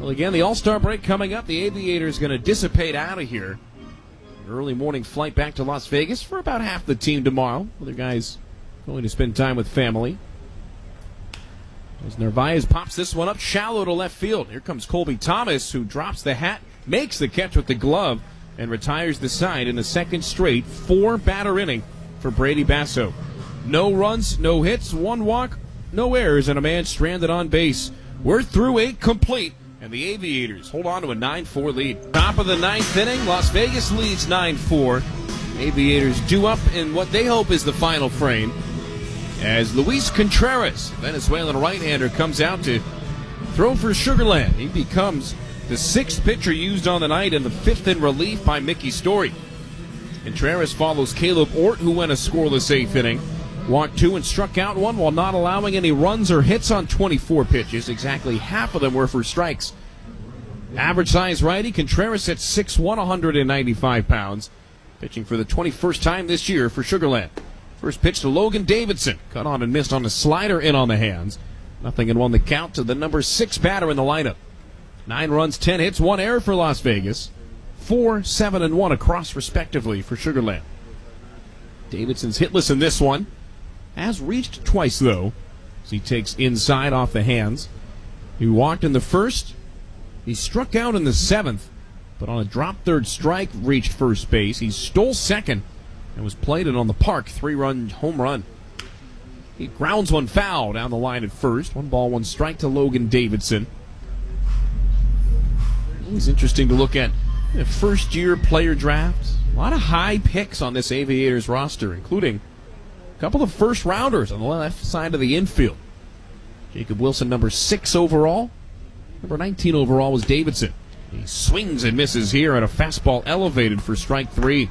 Well, again, the All-Star break coming up. The Aviators going to dissipate out of here. Early morning flight back to Las Vegas for about half the team tomorrow. Other guys going to spend time with family. As Narvaez pops this one up shallow to left field. Here comes Colby Thomas, who drops the hat, makes the catch with the glove, and retires the side in the second straight 4-batter inning for Brady Basso. No runs, no hits, 1 walk, no errors, and a man stranded on base. We're through 8 complete, and the Aviators hold on to a 9-4 lead. Top of the 9th inning, Las Vegas leads 9-4. Aviators due up in what they hope is the final frame, as Luis Contreras, Venezuelan right-hander, comes out to throw for Sugarland. He becomes the 6th pitcher used on the night and the 5th in relief by Mickey Story. Contreras follows Caleb Ort, who went a scoreless 8th inning. Walked 2 and struck out 1 while not allowing any runs or hits on 24 pitches. Exactly half of them were for strikes. Average size righty, Contreras at 6'1", 195 pounds. Pitching for the 21st time this year for Sugarland. First pitch to Logan Davidson. Cut on and missed on a slider in on the hands. 0-1 the count to the number 6 batter in the lineup. 9 runs, 10 hits, 1 error for Las Vegas. 4, 7, and 1 across respectively for Sugarland. Davidson's hitless in this one. Has reached twice, though, as he takes inside off the hands. He walked in the first. He struck out in the 7th, but on a drop third strike, reached first base. He stole second and was plated on the park. 3-run home run. He grounds one foul down the line at first. 1 ball, 1 strike to Logan Davidson. Always interesting to look at the first-year player drafts. A lot of high picks on this Aviators roster, including a couple of first-rounders on the left side of the infield. Jacob Wilson, number 6 overall. Number 19 overall was Davidson. He swings and misses here at a fastball elevated for strike 3.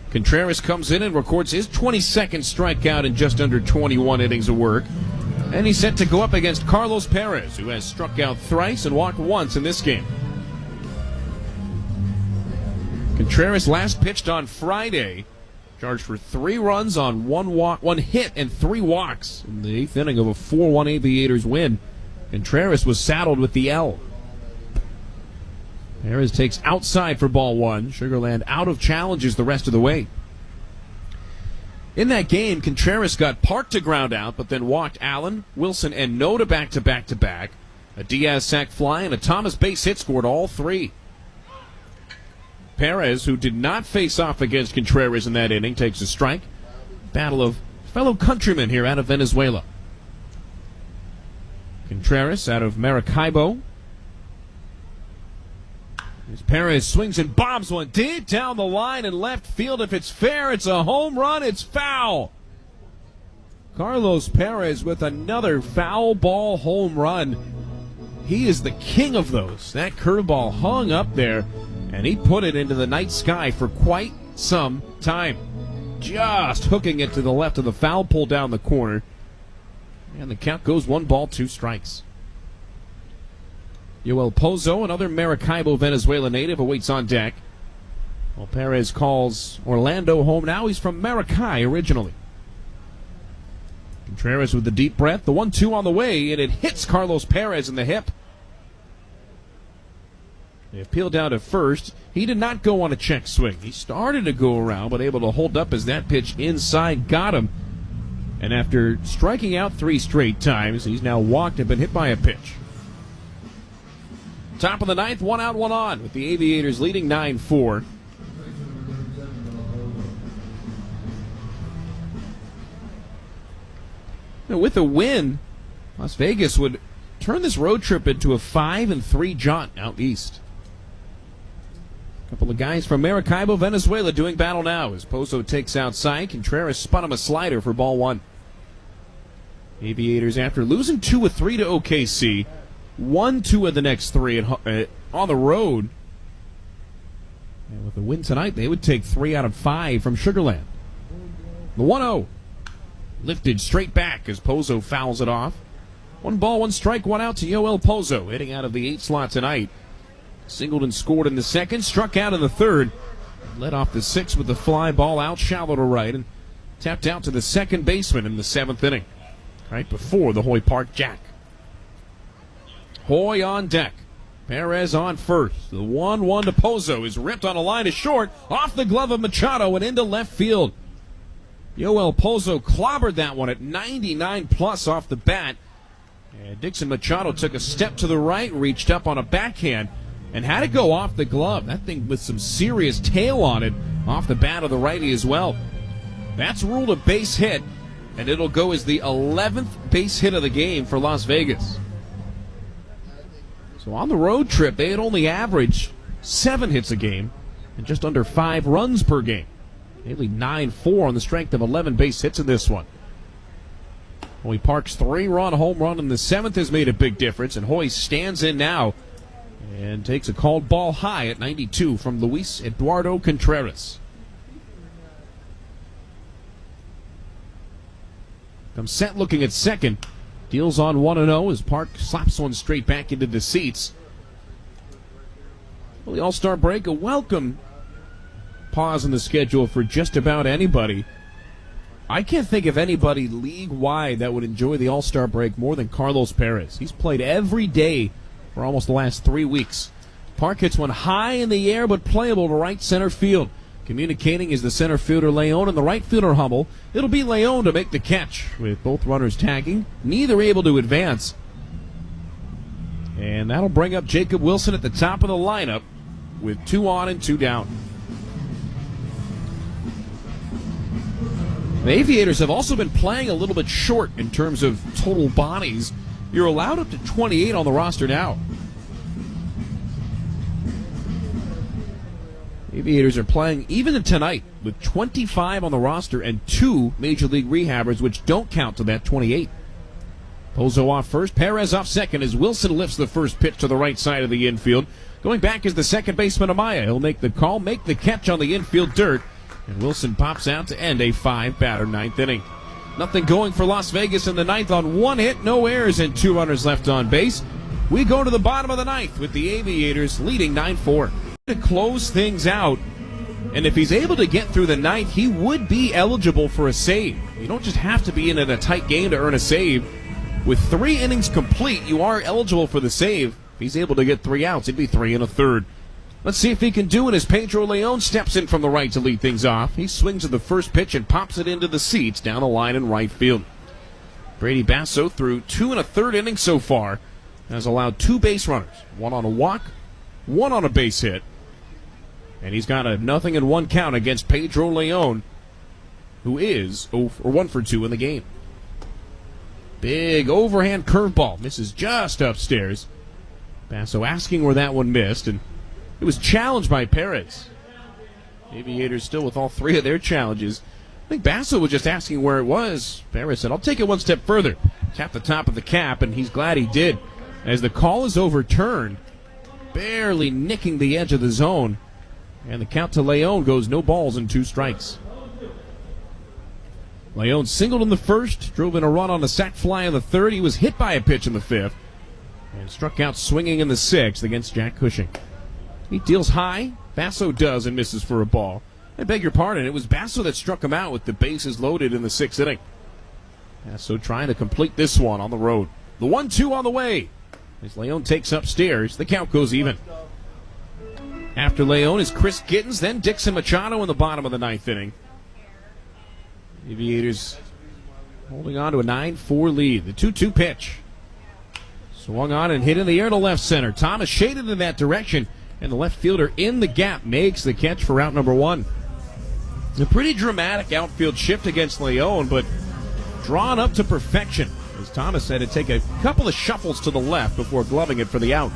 Contreras comes in and records his 22nd strikeout in just under 21 innings of work. And he's set to go up against Carlos Perez, who has struck out thrice and walked once in this game. Contreras last pitched on Friday. Charged for 3 runs on 1 hit, and 3 walks in the 8th inning of a 4-1 Aviators win. Contreras was saddled with the L. Perez takes outside for ball 1. Sugarland out of challenges the rest of the way. In that game, Contreras got parked to ground out, but then walked Allen, Wilson, and Noda back-to-back-to-back. A Diaz sac fly and a Thomas base hit scored all 3. Perez, who did not face off against Contreras in that inning, takes a strike. Battle of fellow countrymen here out of Venezuela. Contreras out of Maracaibo. As Perez swings and bombs one deep down the line in left field. If it's fair, it's a home run. It's foul. Carlos Perez with another foul ball home run. He is the king of those. That curveball hung up there, and he put it into the night sky for quite some time. Just hooking it to the left of the foul pole down the corner. And the count goes 1 ball, 2 strikes. Yoel Pozo, another Maracaibo, Venezuela native, awaits on deck. Well, Perez calls Orlando home now. He's from Maracay originally. Contreras with the deep breath. The 1-2 on the way, and it hits Carlos Perez in the hip. They appealed down to first. He did not go on a check swing. He started to go around, but able to hold up as that pitch inside got him. And after striking out 3 straight times, he's now walked and been hit by a pitch. Top of the 9th, 1 out, 1 on, with the Aviators leading 9-4. Now, with a win, Las Vegas would turn this road trip into a 5-3 jaunt out east. A couple of guys from Maracaibo, Venezuela doing battle now as Pozo takes outside. Contreras spun him a slider for ball 1. Aviators, after losing 2 of 3 to OKC, won 2 of the next 3 on the road. And with the win tonight, they would take 3 out of 5 from Sugarland. The 1-0 lifted straight back as Pozo fouls it off. 1 ball, 1 strike, 1 out to Yoel Pozo, hitting out of the 8 slot tonight. Singled and scored in the 2nd, struck out in the 3rd. Led off the 6th with the fly ball out shallow to right and tapped out to the 2nd baseman in the 7th inning, right before the Hoy Park jack. Hoy on deck. Perez on first. The 1-1 to Pozo is ripped on a line to short, off the glove of Machado and into left field. Yoel Pozo clobbered that one at 99 plus off the bat. And Dixon Machado took a step to the right, reached up on a backhand, and had it go off the glove. That thing with some serious tail on it, off the bat of the righty as well. That's ruled a base hit, and it'll go as the 11th base hit of the game for Las Vegas. So on the road trip, they had only averaged 7 hits a game and just under 5 runs per game. Nearly 9-4 on the strength of 11 base hits in this one. Hoy Park's 3-run home run in the 7th has made a big difference, and Hoy stands in now and takes a called ball high at 92 from Luis Eduardo Contreras. Comes set looking at second. Deals on 1-0 as Park slaps one straight back into the seats. Well, the All-Star break, a welcome pause in the schedule for just about anybody. I can't think of anybody league-wide that would enjoy the All-Star break more than Carlos Perez. He's played every day for almost the last 3 weeks. Park hits one high in the air but playable to right center field. Communicating is the center fielder Leon and the right fielder Hummel. It'll be Leon to make the catch with both runners tagging, neither able to advance. And that'll bring up Jacob Wilson at the top of the lineup with 2 on and 2 down. The Aviators have also been playing a little bit short in terms of total bodies. You're allowed up to 28 on the roster now. Aviators are playing even tonight with 25 on the roster and 2 Major League rehabbers, which don't count to that 28. Pozo off first, Perez off second as Wilson lifts the first pitch to the right side of the infield. Going back is the second baseman Amaya. He'll make the call, make the catch on the infield dirt, and Wilson pops out to end a 5-batter 9th inning. Nothing going for Las Vegas in the 9th on 1 hit, no errors, and 2 runners left on base. We go to the bottom of the 9th with the Aviators leading 9-4. To close things out, and if he's able to get through the 9th, he would be eligible for a save. You don't just have to be in a tight game to earn a save. With 3 innings complete, you are eligible for the save. If he's able to get 3 outs, it'd be 3 1/3. Let's see if he can do it as Pedro Leon steps in from the right to lead things off. He swings at the first pitch and pops it into the seats down the line in right field. Brady Basso through 2 1/3 innings so far has allowed 2 base runners, 1 on a walk, 1 on a base hit. And he's got a 0-1 count against Pedro Leon, who is 1 for 2 in the game. Big overhand curveball misses just upstairs. Basso asking where that one missed, and it was challenged by Perez. Aviators still with all 3 of their challenges. I think Basso was just asking where it was. Perez said, "I'll take it one step further." Tapped the top of the cap, and he's glad he did, as the call is overturned, barely nicking the edge of the zone. And the count to Leon goes no balls and 2 strikes. Leon singled in the first, drove in a run on a sac fly in the 3rd. He was hit by a pitch in the 5th, and struck out swinging in the 6th against Jack Cushing. He deals high. Basso does and misses for a ball. I beg your pardon, it was Basso that struck him out with the bases loaded in the 6th inning. Basso trying to complete this one on the road. The 1-2 on the way. As Leon takes upstairs, the count goes even. After Leon is Chris Gittens, then Dixon Machado in the bottom of the 9th inning. Aviators holding on to a 9-4 lead. The 2-2 pitch. Swung on and hit in the air to left center. Thomas shaded in that direction, and the left fielder in the gap makes the catch for out number 1. A pretty dramatic outfield shift against Leon, but drawn up to perfection, as Thomas had to take a couple of shuffles to the left before gloving it for the out.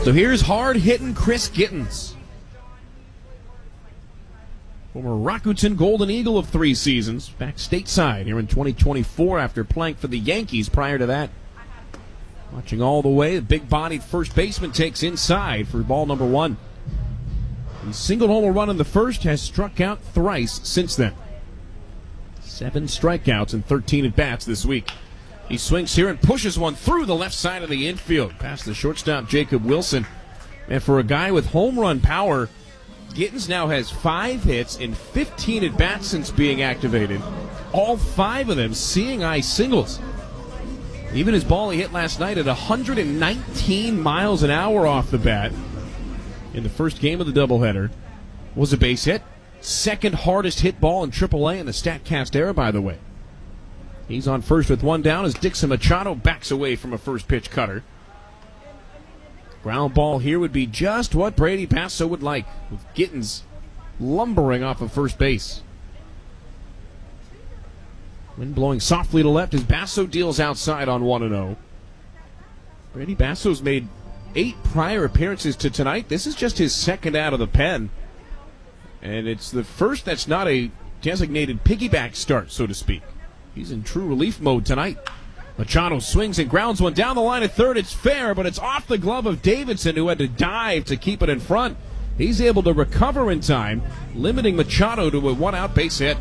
So here's hard-hitting Chris Gittens. Former Rakuten Golden Eagle of 3 seasons, back stateside here in 2024 after playing for the Yankees prior to that. Watching all the way, the big-bodied first baseman takes inside for ball number 1. He singled home a run in the first, has struck out thrice since then. 7 strikeouts and 13 at-bats this week. He swings here and pushes one through the left side of the infield, past the shortstop Jacob Wilson. And for a guy with home run power, Gittens now has 5 hits in 15 at-bats since being activated. All 5 of them seeing eye singles. Even his ball he hit last night at 119 miles an hour off the bat in the first game of the doubleheader was a base hit. Second hardest hit ball in AAA in the StatCast era, by the way. He's on first with one down as Dixon Machado backs away from a first pitch cutter. Ground ball here would be just what Brady Basso would like, with Gittins lumbering off of first base. Wind blowing softly to left as Basso deals outside on 1-0. Brady Basso's made 8 prior appearances to tonight. This is just his second out of the pen. And it's the first that's not a designated piggyback start, so to speak. He's in true relief mode tonight. Machado swings and grounds one down the line at third. It's fair, but it's off the glove of Davidson, who had to dive to keep it in front. He's able to recover in time, limiting Machado to a one-out base hit.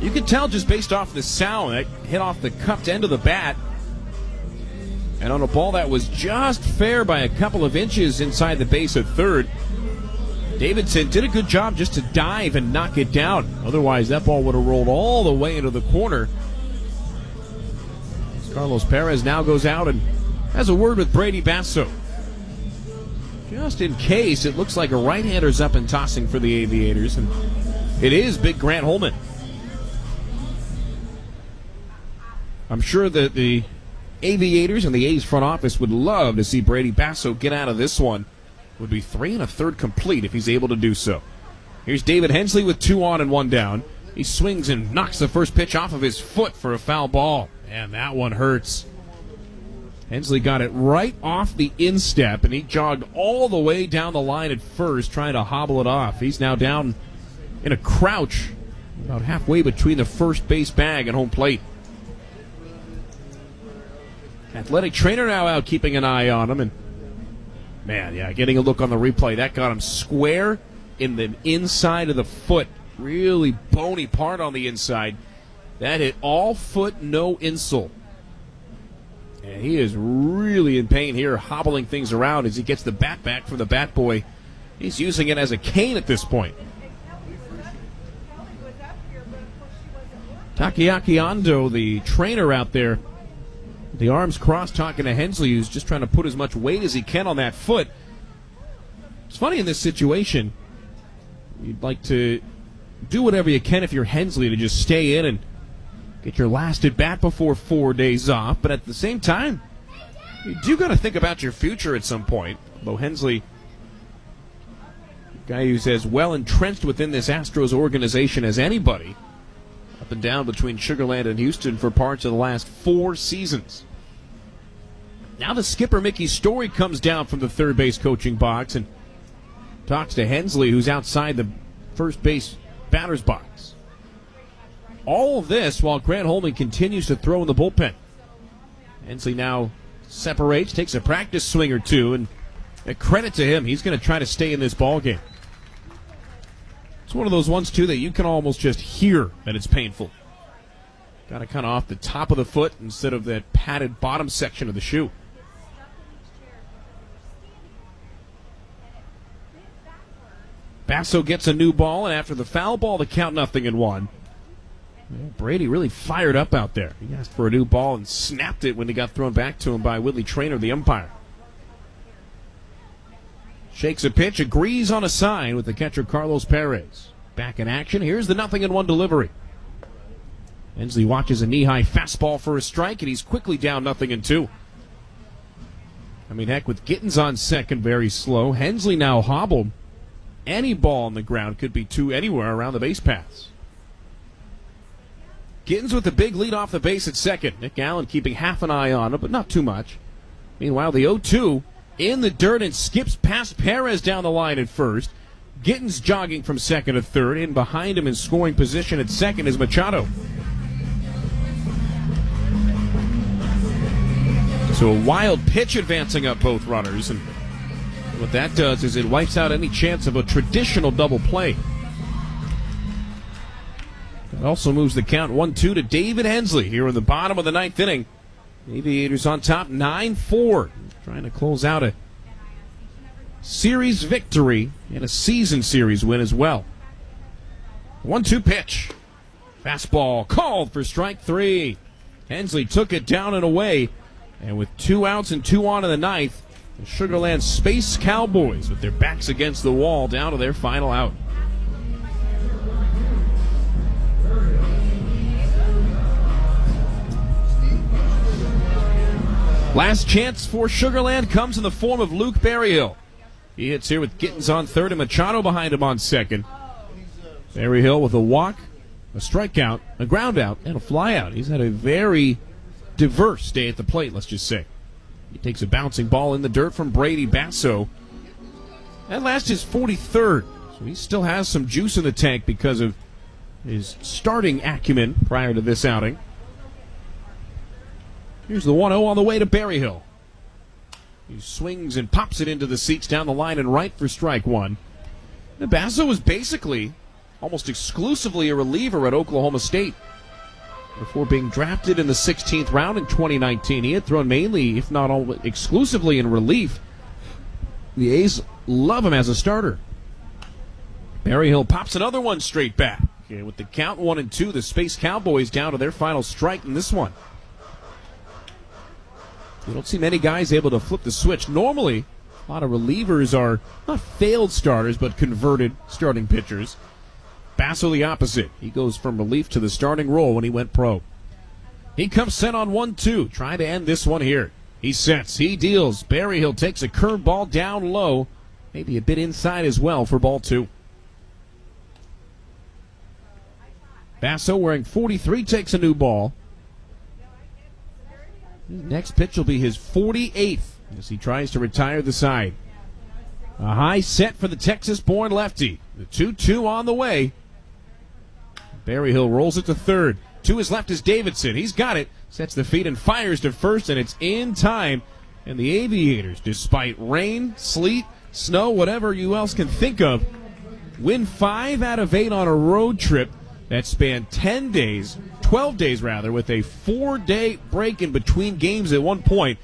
You can tell just based off the sound that hit off the cupped end of the bat. And on a ball that was just fair by a couple of inches inside the base at third, Davidson did a good job just to dive and knock it down. Otherwise, that ball would have rolled all the way into the corner. Carlos Perez now goes out and has a word with Brady Basso. Just in case, it looks like a right-hander's up and tossing for the Aviators, and it is Big Grant Holman. I'm sure that the Aviators and the A's front office would love to see Brady Basso get out of this one. Would be 3 1/3 complete if he's able to do so. Here's David Hensley with 2 on and 1 down. He swings and knocks the first pitch off of his foot for a foul ball. And that one hurts. Hensley got it right off the instep, and he jogged all the way down the line at first, trying to hobble it off. He's now down in a crouch, about halfway between the first base bag and home plate. Athletic trainer now out keeping an eye on him, and man, yeah, getting a look on the replay. That got him square in the inside of the foot. Really bony part on the inside. That hit all foot, no insole. And he is really in pain here, hobbling things around as he gets the bat back from the bat boy. He's using it as a cane at this point. Takeaki Ando, the trainer out there, the arms crossed, talking to Hensley, who's just trying to put as much weight as he can on that foot. It's funny in this situation. You'd like to do whatever you can if you're Hensley to just stay in and get your last at bat before 4 days off, but at the same time, you do got to think about your future at some point. Although Hensley, a guy who's as well entrenched within this Astros organization as anybody, up and down between Sugarland and Houston for parts of the last 4 seasons. Now the skipper, Mickey Story, comes down from the third base coaching box and talks to Hensley, who's outside the first base batter's box. All of this while Grant Holman continues to throw in the bullpen. Hensley now separates, takes a practice swing or two, and a credit to him. He's going to try to stay in this ball game. It's one of those ones, too, that you can almost just hear that it's painful. Got it kind of off the top of the foot instead of that padded bottom section of the shoe. Basso gets a new ball, and after the foul ball, the count 0-1. Brady really fired up out there. He asked for a new ball and snapped it when he got thrown back to him by Whitley Traynor, the umpire. Shakes a pitch, agrees on a sign with the catcher Carlos Perez. Back in action, here's the 0-1 delivery. Hensley watches a knee-high fastball for a strike, and he's quickly down 0-2. I mean, heck, with Gittins on second, very slow. Hensley now hobbled. Any ball on the ground could be 2 anywhere around the base paths. Gittins with the big lead off the base at second. Nick Allen keeping half an eye on him, but not too much. Meanwhile, the 0-2 in the dirt and skips past Perez down the line at first. Gittins jogging from second to third. In behind him in scoring position at second is Machado. So a wild pitch advancing up both runners, and what that does is it wipes out any chance of a traditional double play. That also moves the count 1-2 to David Hensley here in the bottom of the 9th inning. Aviators on top 9-4, trying to close out a series victory and a season series win as well. 1-2 pitch. Fastball called for strike 3. Hensley took it down and away. And with 2 outs and 2 on in the ninth, the Sugarland Space Cowboys with their backs against the wall down to their final out. Last chance for Sugarland comes in the form of Luke Berryhill. He hits here with Gittins on third and Machado behind him on second. Berryhill with a walk, a strikeout, a ground out, and a flyout. He's had a very diverse day at the plate, let's just say. He takes a bouncing ball in the dirt from Brady Basso. That last is 43rd, so he still has some juice in the tank because of his starting acumen prior to this outing. Here's the 1-0 on the way to Berryhill. He swings and pops it into the seats down the line and right for strike one. Basso was basically almost exclusively a reliever at Oklahoma State. Before being drafted in the 16th round in 2019, he had thrown mainly, if not all, exclusively in relief. The A's love him as a starter. Berryhill pops another one straight back. And with the count 1-2, the Space Cowboys down to their final strike in this one. You don't see many guys able to flip the switch. Normally, a lot of relievers are not failed starters, but converted starting pitchers. Basso the opposite. He goes from relief to the starting role when he went pro. He comes set on 1-2, trying to end this one here. He sets, he deals. Berryhill takes a curveball down low, maybe a bit inside as well for ball 2. Basso, wearing 43, takes a new ball. Next pitch will be his 48th as he tries to retire the side. A high set for the Texas-born lefty. The 2-2 on the way. Berryhill rolls it to third. To his left is Davidson. He's got it. Sets the feet and fires to first, and it's in time. And the Aviators, despite rain, sleet, snow, whatever you else can think of, win 5 out of 8 on a road trip that spanned 10 days, 12 days rather, with a 4-day break in between games at one point.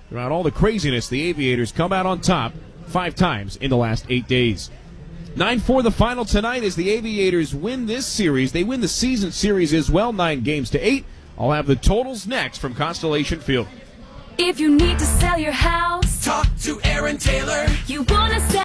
Throughout all the craziness, the Aviators come out on top 5 times in the last 8 days. 9-4 the final tonight as the Aviators win this series. They win the season series as well, 9-8. I'll have the totals next from Constellation Field. If you need to sell your house, talk to Aaron Taylor. You want to sell